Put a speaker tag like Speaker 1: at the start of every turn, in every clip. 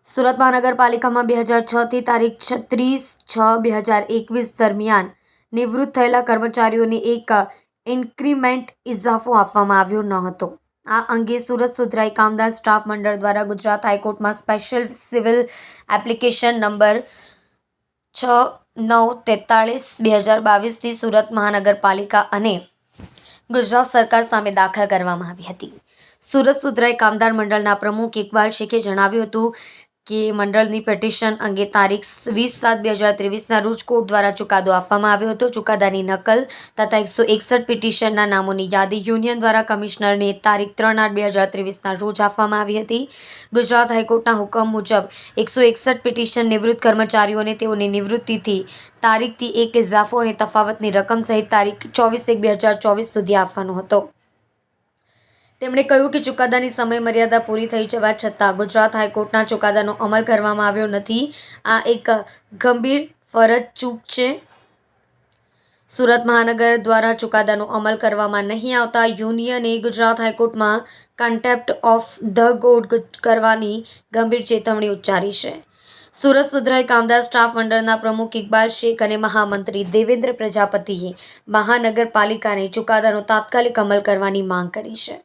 Speaker 1: સુરત મહાનગરપાલિકામાં 2006 થી તારીખ 30/6/2021 દરમિયાન નિવૃત્ત થયેલા કર્મચારીઓને એક ઇન્ક્રીમેન્ટ ઇજાફો આપવામાં આવ્યો ન હતો. આ અંગે સુરત સુધરાઈ કામદાર સ્ટાફ મંડળ દ્વારા ગુજરાત હાઈકોર્ટમાં સ્પેશિયલ સિવિલ એપ્લિકેશન નંબર 6943/2022 થી સુરત મહાનગરપાલિકા અને ગુજરાત સરકાર સામે દાખલ કરવામાં આવી હતી. સુરત સુધરાઈ કામદાર મંડળના પ્રમુખ ઇકબાલ શેખે જણાવ્યું હતું કે મંડળની પિટિશન અંગે તારીખ 20/7/2023 રોજ કોર્ટ દ્વારા ચુકાદો આપવામાં આવ્યો હતો. ચુકાદાની નકલ તથા 161 પિટિશનના નામોની યાદી યુનિયન દ્વારા કમિશનરને તારીખ 3/8/2023 રોજ આપવામાં આવી હતી. ગુજરાત હાઈકોર્ટના હુકમ મુજબ 161 પિટિશન નિવૃત્ત કર્મચારીઓને તેઓની નિવૃત્તિથી તારીખથી એક ઇજાફો અને તફાવતની રકમ સહિત તારીખ 24/1/2024 સુધી આપવાનો હતો. તેમણે કહ્યું કે ચુકાદાની સમય મર્યાદા પૂરી થઈ જવા છતાં ગુજરાત હાઈકોર્ટના ચુકાદાનો અમલ કરવામાં આવ્યો નથી. આ એક ગંભીર ફરજ ચૂક છે. સુરત મહાનગર દ્વારા સુકાદાનો અમલ કરવામાં નહીં આવતા યુનિયને ગુજરાત હાઈકોર્ટમાં કન્ટેમ્પ્ટ ઓફ ધ કોર્ટ કરવાની ગંભીર ચેતવણી ઉચ્ચારી છે. સુરત સુધરાઈ કામદાર સ્ટાફ મંડળના પ્રમુખ ઇકબાલ શેખ અને મહામંત્રી દેવેન્દ્ર પ્રજાપતિએ મહાનગરપાલિકાને ચુકાદાનો તાત્કાલિક અમલ કરવાની માંગ કરી છે.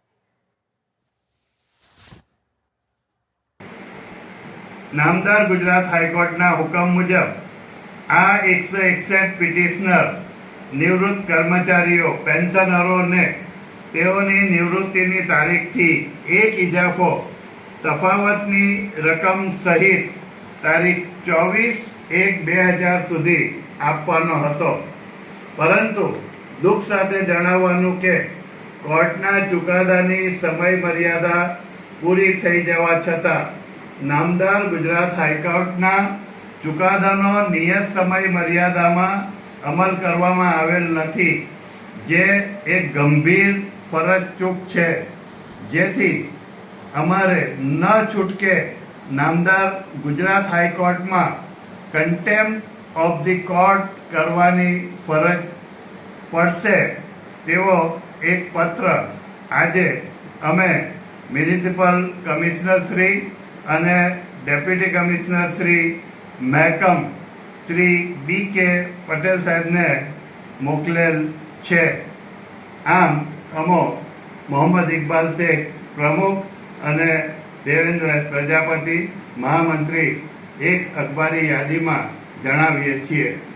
Speaker 2: નામદાર ગુજરાત હાઈકોર્ટના હુકમ મુજબ આ 161 પિટિશનર નિવૃત્ત કર્મચારીઓ પેન્શનરોને તેઓની નિવૃત્તિની તારીખથી એક ઇજાફો તફાવતની રકમ સહિત તારીખ 24/1/2000 સુધી આપવાનો હતો. પરંતુ દુઃખ સાથે જણાવવાનું કે કોર્ટના ચુકાદાની સમય મર્યાદા પૂરી થઈ જવા છતાં નામદાર ગુજરાત હાઈકોર્ટના ચુકાદાનો નિયત સમય મર્યાદામાં અમલ કરવામાં આવેલ નથી, જે એક ગંભીર ફરજ ચૂક છે. જેથી અમારે ન છૂટકે નામદાર ગુજરાત હાઈકોર્ટમાં કન્ટેમ્પ્ટ ઓફ ધી કોર્ટ કરવાની ફરજ પડશે તેવો એક પત્ર આજે અમે મ્યુનિસિપલ કમિશનર શ્રી અને ડેપ્યુટી કમિશનર શ્રી મહેકમ શ્રી B.K. પટેલ સાહેબને મોકલેલ છે. આમ અમો મોહમ્મદ ઇકબાલ શેખ પ્રમુખ અને દેવેન્દ્ર પ્રજાપતિ મહામંત્રી એક અખબારી યાદીમાં જણાવીએ છીએ.